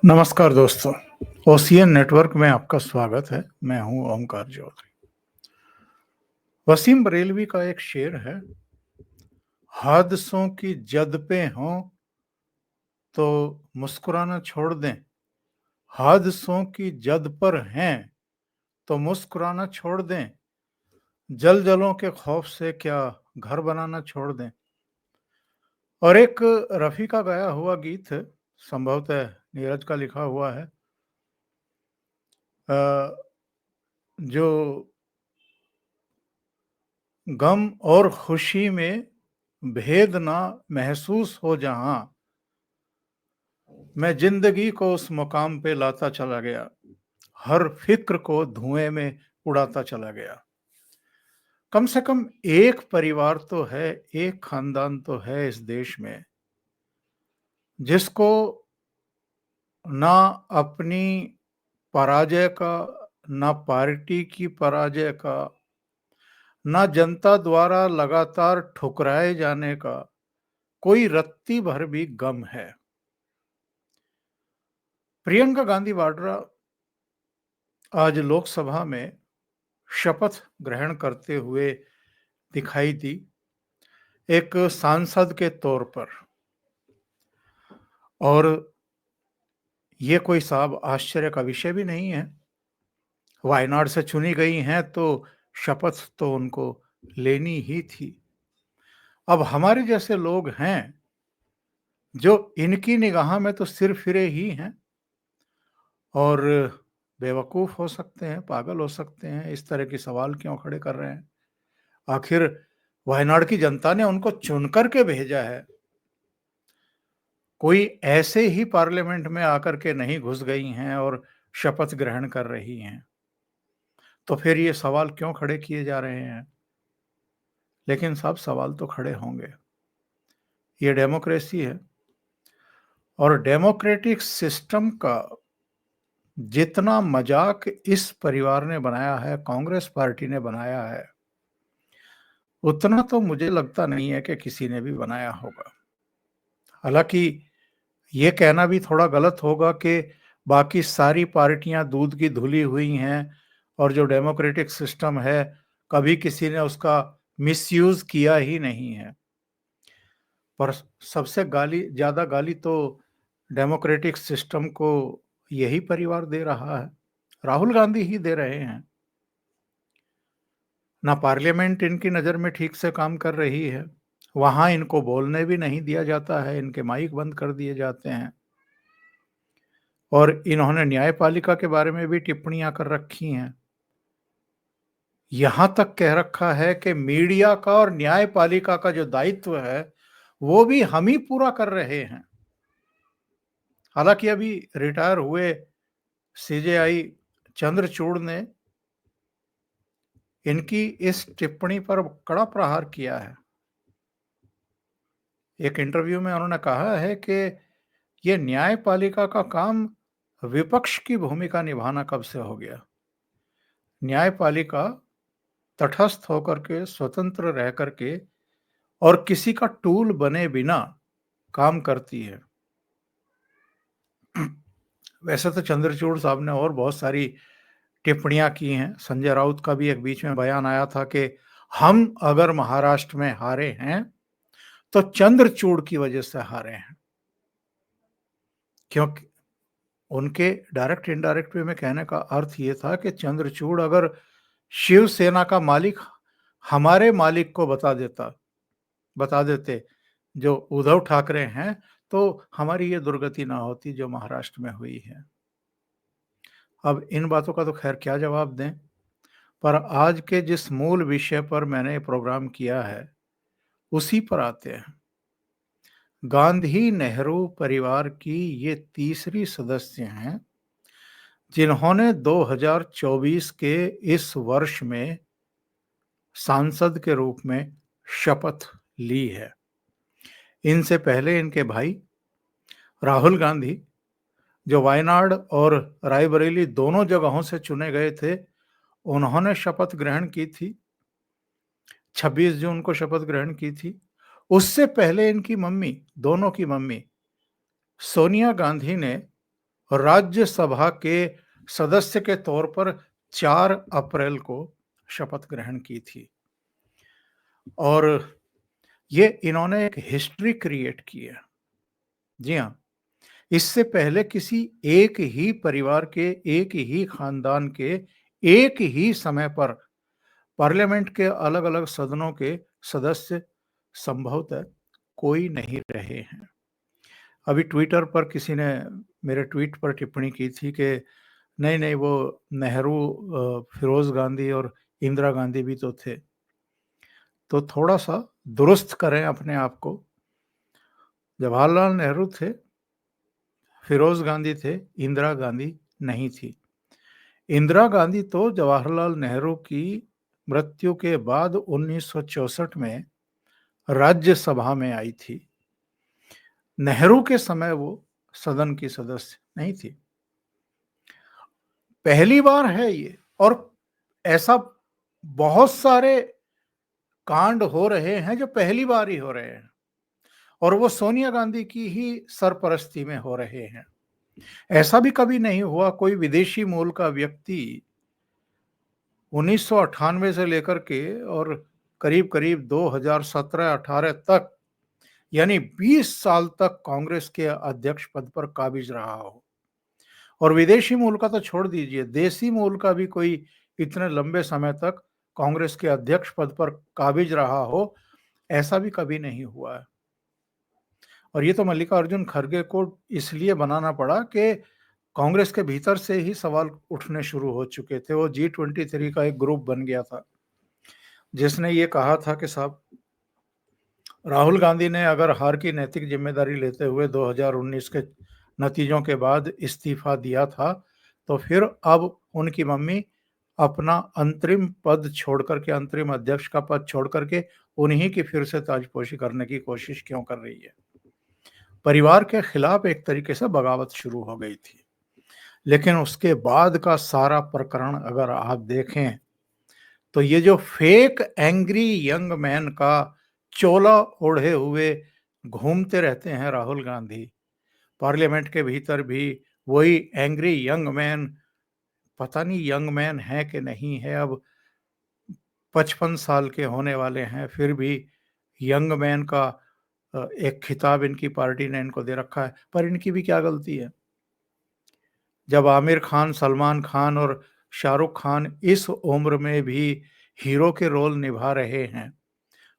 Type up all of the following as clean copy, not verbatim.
नमस्कार दोस्तों, ocean network में आपका स्वागत है। मैं हूं ओमकार चौधरी। वसीम बरेलवी का एक शेर है, हादसों की जद पे हों तो मुस्कुराना छोड़ दें, हादसों की जद पर हैं तो मुस्कुराना छोड़ दें, जलजलों के खौफ से क्या घर बनाना छोड़ दें। और एक रफ़ी का गाया हुआ गीत है, संभवतः नीरज का लिखा हुआ है, जो गम और खुशी में भेद ना महसूस हो जहां, मैं जिंदगी को उस मुकाम पे लाता चला गया, हर फिक्र को धुएं में उड़ाता चला गया। कम से कम एक परिवार तो है, एक खानदान तो है इस देश में जिसको ना अपनी पराजय का, ना पार्टी की पराजय का, ना जनता द्वारा लगातार ठुकराए जाने का कोई रत्ती भर भी गम है। प्रियंका गांधी वाड्रा आज लोकसभा में शपथ ग्रहण करते हुए दिखाई दी, एक सांसद के तौर पर। और ये कोई साहब आश्चर्य का विषय भी नहीं है। वायनाड से चुनी गई हैं तो शपथ तो उनको लेनी ही थी। अब हमारे जैसे लोग हैं जो इनकी निगाह में तो सिर फिरे ही हैं और बेवकूफ हो सकते हैं, पागल हो सकते हैं। इस तरह के सवाल क्यों खड़े कर रहे हैं? आखिर वायनाड की जनता ने उनको चुन करके भेजा है, कोई ऐसे ही पार्लियामेंट में आकर के नहीं घुस गई हैं और शपथ ग्रहण कर रही हैं। तो फिर ये सवाल क्यों खड़े किए जा रहे हैं? लेकिन साहब, सवाल तो खड़े होंगे। ये डेमोक्रेसी है और डेमोक्रेटिक सिस्टम का जितना मजाक इस परिवार ने बनाया है, कांग्रेस पार्टी ने बनाया है, उतना तो मुझे लगता नहीं है कि किसी ने भी बनाया होगा। हालांकि ये कहना भी थोड़ा गलत होगा कि बाकी सारी पार्टियां दूध की धुली हुई हैं और जो डेमोक्रेटिक सिस्टम है कभी किसी ने उसका मिसयूज किया ही नहीं है। पर सबसे ज्यादा गाली तो डेमोक्रेटिक सिस्टम को यही परिवार दे रहा है, राहुल गांधी ही दे रहे हैं। ना पार्लियामेंट इनकी नज़र में ठीक से काम कर रही है, वहां इनको बोलने भी नहीं दिया जाता है, इनके माइक बंद कर दिए जाते हैं। और इन्होंने न्यायपालिका के बारे में भी टिप्पणियां कर रखी हैं। यहां तक कह रखा है कि मीडिया का और न्यायपालिका का जो दायित्व है वो भी हम ही पूरा कर रहे हैं। हालांकि अभी रिटायर हुए सीजेआई चंद्रचूड़ ने इनकी इस टिप्पणी पर कड़ा प्रहार किया है। एक इंटरव्यू में उन्होंने कहा है कि ये न्यायपालिका का काम विपक्ष की भूमिका निभाना कब से हो गया। न्यायपालिका तटस्थ होकर के, स्वतंत्र रह करके और किसी का टूल बने बिना काम करती है। वैसे तो चंद्रचूड़ साहब ने और बहुत सारी टिप्पणियां की हैं। संजय राउत का भी एक बीच में बयान आया था कि हम अगर महाराष्ट्र में हारे हैं तो चंद्रचूड़ की वजह से हारे हैं, क्योंकि उनके डायरेक्ट इनडायरेक्ट वे में कहने का अर्थ ये था कि चंद्रचूड़ अगर शिवसेना का मालिक हमारे मालिक को बता देते जो उद्धव ठाकरे हैं, तो हमारी ये दुर्गति ना होती जो महाराष्ट्र में हुई है। अब इन बातों का तो खैर क्या जवाब दें, पर आज के जिस मूल विषय पर मैंने प्रोग्राम किया है उसी पर आते हैं। गांधी नेहरू परिवार की ये तीसरी सदस्य हैं जिन्होंने 2024 के इस वर्ष में सांसद के रूप में शपथ ली है। इनसे पहले इनके भाई राहुल गांधी, जो वायनाड और रायबरेली दोनों जगहों से चुने गए थे, उन्होंने शपथ ग्रहण की थी, 26 जून को शपथ ग्रहण की थी। उससे पहले इनकी मम्मी, दोनों की मम्मी सोनिया गांधी ने राज्यसभा के सदस्य के तौर पर 4 अप्रैल को शपथ ग्रहण की थी। और ये इन्होंने एक हिस्ट्री क्रिएट की है। जी हाँ, इससे पहले किसी एक ही परिवार के, एक ही खानदान के, एक ही समय पर पार्लियामेंट के अलग-अलग सदनों के सदस्य संभवतः कोई नहीं रहे हैं। अभी ट्विटर पर किसी ने मेरे ट्वीट पर टिप्पणी की थी कि नहीं वो नेहरू, फिरोज गांधी और इंदिरा गांधी भी तो थे। तो थोड़ा सा दुरुस्त करें अपने आप को। जवाहरलाल नेहरू थे, फिरोज गांधी थे, इंदिरा गांधी नहीं थी। इंदिरा गांधी तो जवाहरलाल नेहरू की मृत्यु के बाद 1964 में राज्यसभा में आई थी। नेहरू के समय वो सदन की सदस्य नहीं थी। पहली बार है ये, और ऐसा बहुत सारे कांड हो रहे हैं जो पहली बार ही हो रहे हैं, और वो सोनिया गांधी की ही सरपरस्ती में हो रहे हैं। ऐसा भी कभी नहीं हुआ कोई विदेशी मूल का व्यक्ति 1998 से लेकर के और करीब करीब 2017-18 तक, यानी 20 साल तक कांग्रेस के अध्यक्ष पद पर काबिज रहा हो। और विदेशी मूल का तो छोड़ दीजिए, देसी मूल का भी कोई इतने लंबे समय तक कांग्रेस के अध्यक्ष पद पर काबिज रहा हो, ऐसा भी कभी नहीं हुआ है। और ये तो मल्लिकार्जुन खड़गे को इसलिए बनाना पड़ा कि कांग्रेस के भीतर से ही सवाल उठने शुरू हो चुके थे। वो G23 का एक ग्रुप बन गया था जिसने ये कहा था कि साहब, राहुल गांधी ने अगर हार की नैतिक जिम्मेदारी लेते हुए 2019 के नतीजों के बाद इस्तीफा दिया था, तो फिर अब उनकी मम्मी अपना अंतरिम पद छोड़ करके, अंतरिम अध्यक्ष का पद छोड़ करके उन्हीं की फिर से ताजपोशी करने की कोशिश क्यों कर रही है। परिवार के खिलाफ एक तरीके से बगावत शुरू हो गई थी। लेकिन उसके बाद का सारा प्रकरण अगर आप देखें तो ये जो फेक एंग्री यंग मैन का चोला ओढ़े हुए घूमते रहते हैं राहुल गांधी, पार्लियामेंट के भीतर भी वही एंग्री यंग मैन, पता नहीं यंग मैन है कि नहीं है, अब 55 साल के होने वाले हैं, फिर भी यंग मैन का एक खिताब इनकी पार्टी ने इनको दे रखा है। पर इनकी भी क्या गलती है? जब आमिर खान, सलमान खान और शाहरुख खान इस उम्र में भी हीरो के रोल निभा रहे हैं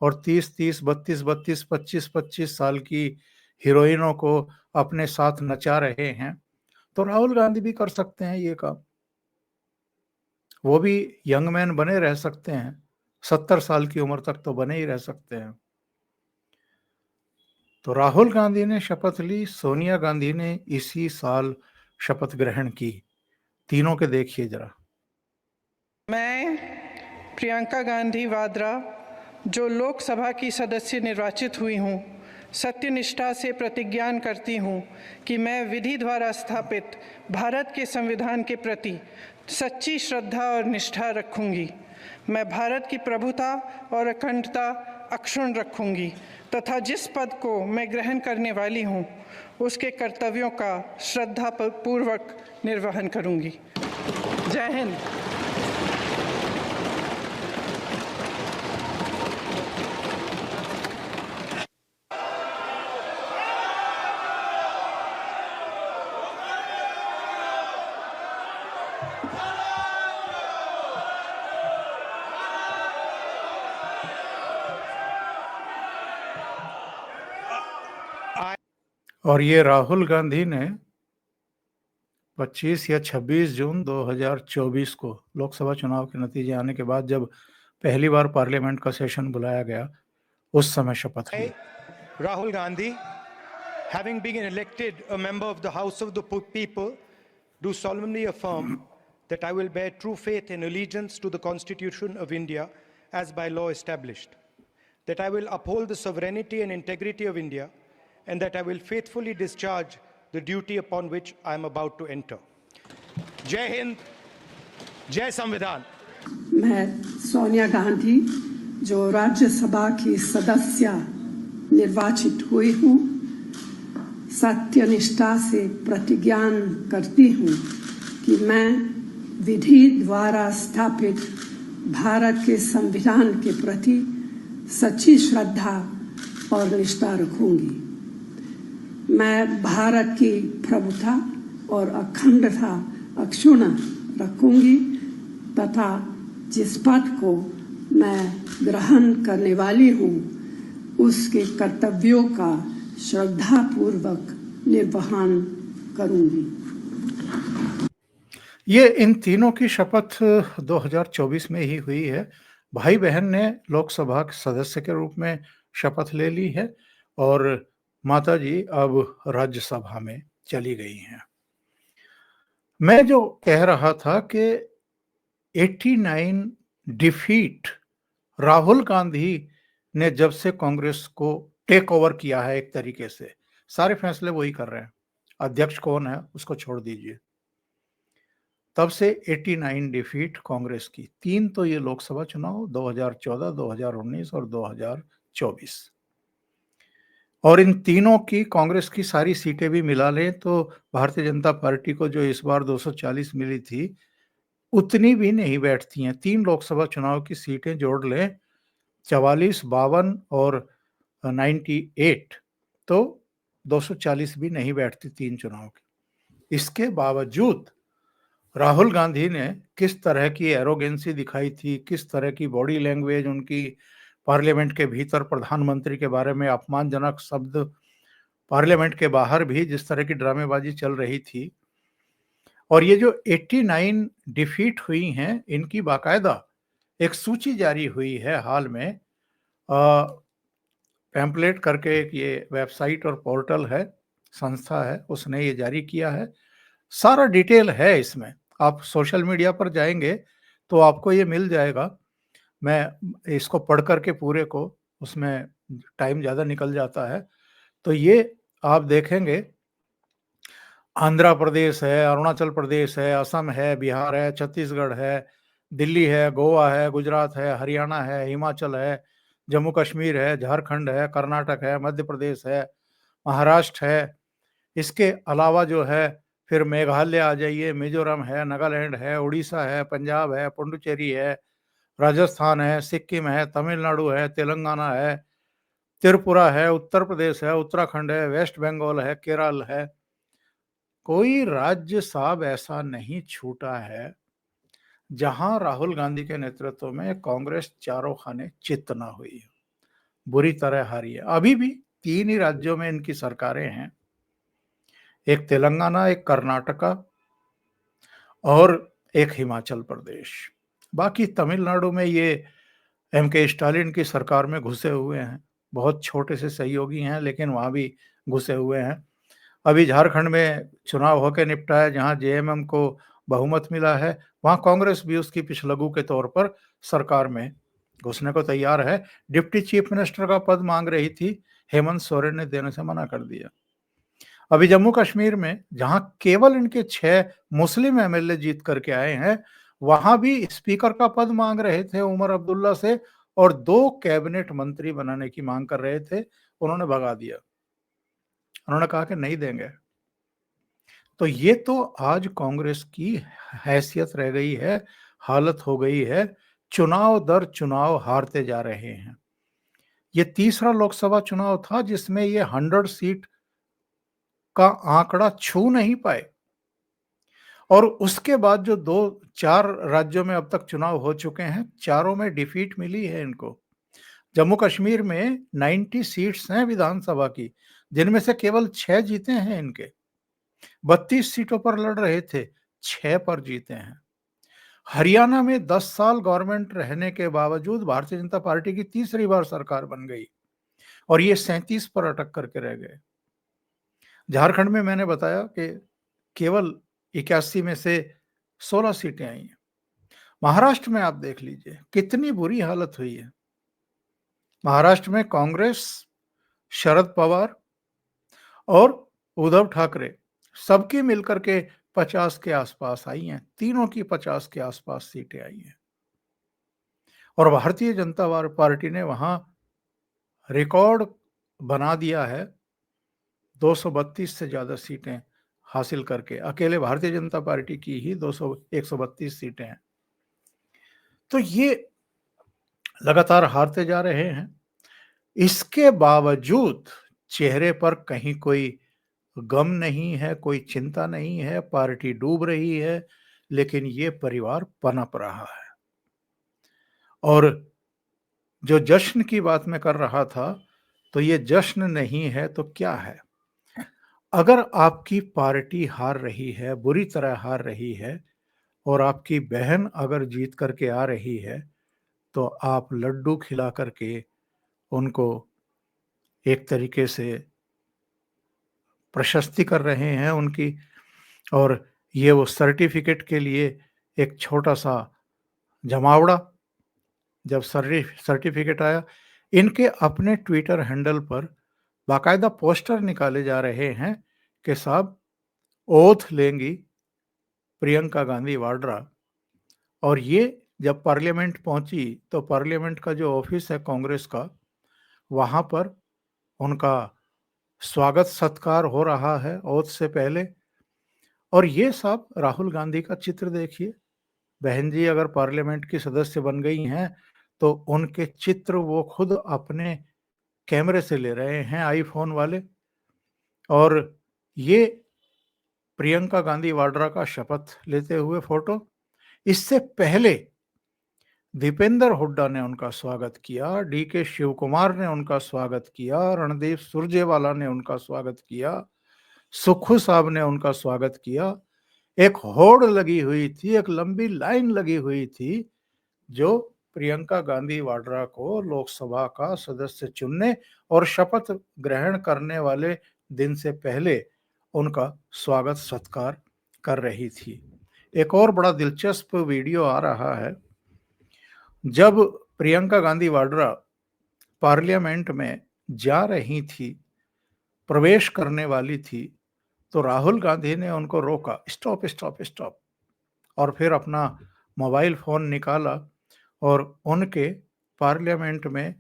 और 30-30, 32-32, 25-25 साल की हीरोइनों को अपने साथ नचा रहे हैं, तो राहुल गांधी भी कर सकते हैं ये काम। वो भी यंग मैन बने रह सकते हैं, 70 साल की उम्र तक तो बने ही रह सकते हैं। तो राहुल गांधी ने शपथ ली, सोनिया गांधी ने इसी साल शपथ ग्रहण की। तीनों के देखिए जरा। मैं प्रियंका गांधी वाड्रा, जो लोकसभा की सदस्य निर्वाचित हुई हूँ, सत्यनिष्ठा से प्रतिज्ञान करती हूँ कि मैं विधि द्वारा स्थापित भारत के संविधान के प्रति सच्ची श्रद्धा और निष्ठा रखूँगी। मैं भारत की प्रभुता और अखंडता अक्षुण्ण रखूँगी तथा जिस पद को मैं ग्रहण करने वाली हूँ उसके कर्तव्यों का श्रद्धापूर्वक निर्वहन करूँगी। जय हिंद। और ये राहुल गांधी ने 25 या 26 जून 2024 को लोकसभा चुनाव के नतीजे आने के बाद जब पहली बार पार्लियामेंट का सेशन बुलाया गया, उस समय शपथ ली। Rahul Gandhi, having been elected a member of the House of the People, do solemnly affirm that I will bear true faith and allegiance to the Constitution of India as by law established, that I will uphold the sovereignty and integrity of India, and that I will faithfully discharge the duty upon which I am about to enter. Jai Hind, Jai Samvidhan. मैं सोनिया गांधी, जो राज्यसभा की सदस्य निर्वाचित हुई हूँ, सत्यनिष्ठा से प्रतिज्ञा करती हूँ कि मैं विधि द्वारा स्थापित भारत के संविधान के प्रति सच्ची श्रद्धा और निष्ठा रखूंगी। मैं भारत की प्रभुता और अखंडता अक्षुण्ण रखूंगी तथा जिस पद को मैं ग्रहण करने वाली हूँ उसके कर्तव्यों का श्रद्धापूर्वक निर्वहन करूंगी। ये इन तीनों की शपथ 2024 में ही हुई है। भाई बहन ने लोकसभा के सदस्य के रूप में शपथ ले ली है और माता जी अब राज्यसभा में चली गई हैं। मैं जो कह रहा था कि 89 डिफीट राहुल गांधी ने जब से कांग्रेस को टेक ओवर किया है, एक तरीके से सारे फैसले वही कर रहे हैं, अध्यक्ष कौन है उसको छोड़ दीजिए, तब से 89 डिफीट कांग्रेस की। 3 तो ये लोकसभा चुनाव 2014, 2019 और 2024, और इन तीनों की कांग्रेस की सारी सीटें भी मिला लें तो भारतीय जनता पार्टी को जो इस बार 240 मिली थी उतनी भी नहीं बैठती हैं। 3 लोकसभा चुनाव की सीटें जोड़ लें, 44, 52 और 98, तो 240 भी नहीं बैठती 3 चुनाव की। इसके बावजूद राहुल गांधी ने किस तरह की एरोगेंसी दिखाई थी, किस तरह की बॉडी लैंग्वेज उनकी, पार्लियामेंट के भीतर प्रधानमंत्री के बारे में अपमानजनक शब्द, पार्लियामेंट के बाहर भी जिस तरह की ड्रामेबाजी चल रही थी। और ये जो 89 डिफीट हुई हैं इनकी बाकायदा एक सूची जारी हुई है हाल में, पैम्पलेट करके एक ये वेबसाइट और पोर्टल है, संस्था है, उसने ये जारी किया है। सारा डिटेल है इसमें, आप सोशल मीडिया पर जाएंगे तो आपको ये मिल जाएगा। मैं इसको पढ़ करके पूरे को, उसमें टाइम ज़्यादा निकल जाता है, तो ये आप देखेंगे आंध्र प्रदेश है, अरुणाचल प्रदेश है, असम है, बिहार है, छत्तीसगढ़ है, दिल्ली है, गोवा है, गुजरात है, हरियाणा है, हिमाचल है, जम्मू कश्मीर है, झारखंड है, कर्नाटक है, मध्य प्रदेश है, महाराष्ट्र है। इसके अलावा जो है फिर मेघालय आ जाइए, मिजोरम है, नागालैंड है, उड़ीसा है, पंजाब है, पुडुचेरी है, राजस्थान है, सिक्किम है, तमिलनाडु है, तेलंगाना है, त्रिपुरा है, उत्तर प्रदेश है, उत्तराखंड है, वेस्ट बंगाल है, केरल है। कोई राज्य साहब ऐसा नहीं छूटा है जहां राहुल गांधी के नेतृत्व में कांग्रेस चारों खाने चित ना हुई है, बुरी तरह हारी है। अभी भी 3 ही राज्यों में इनकी सरकारें हैं, एक तेलंगाना, एक कर्नाटका और एक हिमाचल प्रदेश। बाकी तमिलनाडु में ये एमके स्टालिन की सरकार में घुसे हुए हैं, बहुत छोटे से सहयोगी हैं लेकिन वहां भी घुसे हुए हैं। अभी झारखंड में चुनाव होकर निपटा है, जहां जेएमएम को बहुमत मिला है, वहां कांग्रेस भी उसकी पिछलगू के तौर पर सरकार में घुसने को तैयार है। डिप्टी चीफ मिनिस्टर का पद मांग रही थी, हेमंत सोरेन ने देने से मना कर दिया। अभी जम्मू कश्मीर में जहां केवल इनके 6 मुस्लिम एमएलए जीत करके आए हैं, वहां भी स्पीकर का पद मांग रहे थे उमर अब्दुल्ला से और 2 कैबिनेट मंत्री बनाने की मांग कर रहे थे, उन्होंने भगा दिया, उन्होंने कहा कि नहीं देंगे। तो ये तो आज कांग्रेस की हैसियत रह गई है, हालत हो गई है, चुनाव दर चुनाव हारते जा रहे हैं। ये तीसरा लोकसभा चुनाव था जिसमें ये 100 सीट का आंकड़ा छू नहीं पाए, और उसके बाद जो 2-4 राज्यों में अब तक चुनाव हो चुके हैं, चारों में डिफीट मिली है इनको। जम्मू कश्मीर में 90 सीट्स हैं विधानसभा की, जिनमें से केवल 6 जीते हैं इनके। 32 सीटों पर लड़ रहे थे, 6 पर जीते हैं। हरियाणा में 10 साल गवर्नमेंट रहने के बावजूद भारतीय जनता पार्टी की तीसरी बार सरकार बन गई और ये 37 पर अटक करके रह गए। झारखंड में मैंने बताया कि केवल 81 में से 16 सीटें आई हैं। महाराष्ट्र में आप देख लीजिए कितनी बुरी हालत हुई है। महाराष्ट्र में कांग्रेस, शरद पवार और उद्धव ठाकरे सबकी मिलकर के 50 के आसपास आई हैं, तीनों की 50 के आसपास सीटें आई हैं। और भारतीय जनता पार्टी ने वहां रिकॉर्ड बना दिया है, 232 से ज्यादा सीटें हासिल करके, अकेले भारतीय जनता पार्टी की ही 132 सीटें हैं। तो ये लगातार हारते जा रहे हैं। इसके बावजूद चेहरे पर कहीं कोई गम नहीं है, कोई चिंता नहीं है, पार्टी डूब रही है, लेकिन ये परिवार पनप रहा है। और जो जश्न की बात मैं कर रहा था, तो ये जश्न नहीं है तो क्या है? अगर आपकी पार्टी हार रही है, बुरी तरह हार रही है, और आपकी बहन अगर जीत करके आ रही है, तो आप लड्डू खिला करके उनको एक तरीके से प्रशस्ति कर रहे हैं उनकी, और ये वो सर्टिफिकेट के लिए एक छोटा सा जमावड़ा। जब सर्टिफिकेट आया, इनके अपने ट्विटर हैंडल पर बाकायदा पोस्टर निकाले जा रहे हैं कि साहब ओथ लेंगी प्रियंका गांधी वाड्रा। और ये जब पार्लियामेंट पहुंची, तो पार्लियामेंट का जो ऑफिस है कांग्रेस का, वहां पर उनका स्वागत सत्कार हो रहा है ओथ से पहले। और ये साहब राहुल गांधी का चित्र देखिए, बहन जी अगर पार्लियामेंट की सदस्य बन गई हैं, तो उनके चित्र वो खुद अपने कैमरे से ले रहे हैं, आईफोन वाले। और ये प्रियंका गांधी वाड्रा का शपथ लेते हुए फोटो। इससे पहले दीपेंद्र हुड्डा ने उनका स्वागत किया, डीके शिव कुमार ने उनका स्वागत किया, रणदीप सुरजेवाला ने उनका स्वागत किया, सुक्खू साहब ने उनका स्वागत किया। एक होड़ लगी हुई थी, एक लंबी लाइन लगी हुई थी, जो प्रियंका गांधी वाड्रा को लोकसभा का सदस्य चुनने और शपथ ग्रहण करने वाले दिन से पहले उनका स्वागत सत्कार कर रही थी। एक और बड़ा दिलचस्प वीडियो आ रहा है। जब प्रियंका गांधी वाड्रा पार्लियामेंट में जा रही थी, प्रवेश करने वाली थी, तो राहुल गांधी ने उनको रोका, स्टॉप स्टॉप स्टॉप, और फिर अपना मोबाइल फोन निकाला और उनके पार्लियामेंट में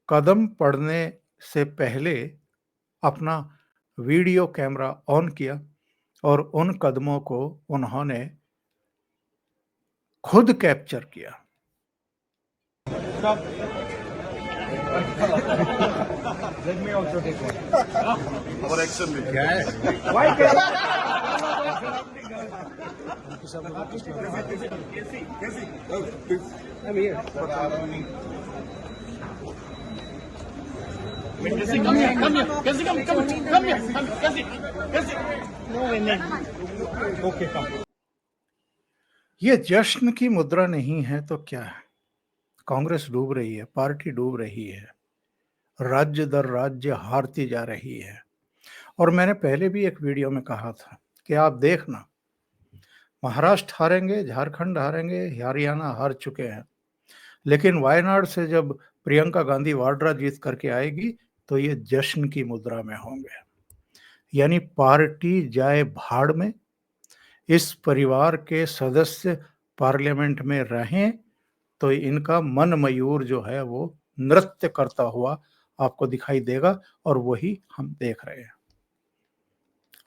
कदम पड़ने से पहले अपना वीडियो कैमरा ऑन किया और उन कदमों को उन्होंने खुद कैप्चर किया। Let me also take one. और एक्शन में क्या है? Why can I'm here. Okay, come. ये जश्न की मुद्रा नहीं है तो क्या है? कांग्रेस डूब रही है, पार्टी डूब रही है, राज्य दर राज्य हारती जा रही है। और मैंने पहले भी एक वीडियो में कहा था कि आप देखना, महाराष्ट्र हारेंगे, झारखंड हारेंगे, हरियाणा हार चुके हैं, लेकिन वायनाड से जब प्रियंका गांधी वाड्रा जीत करके आएगी, तो ये जश्न की मुद्रा में होंगे। यानी पार्टी जाए भाड़ में, इस परिवार के सदस्य पार्लियामेंट में रहें, तो इनका मन मयूर जो है वो नृत्य करता हुआ आपको दिखाई देगा, और वही हम देख रहे हैं।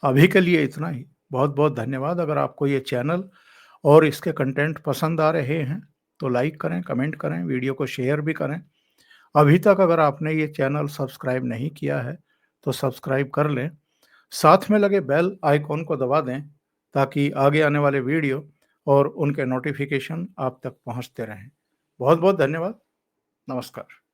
अभी के लिए इतना ही। बहुत बहुत धन्यवाद। अगर आपको ये चैनल और इसके कंटेंट पसंद आ रहे हैं तो लाइक करें, कमेंट करें, वीडियो को शेयर भी करें। अभी तक अगर आपने ये चैनल सब्सक्राइब नहीं किया है तो सब्सक्राइब कर लें, साथ में लगे बेल आइकॉन को दबा दें, ताकि आगे आने वाले वीडियो और उनके नोटिफिकेशन आप तक पहुंचते रहें। बहुत बहुत धन्यवाद। नमस्कार।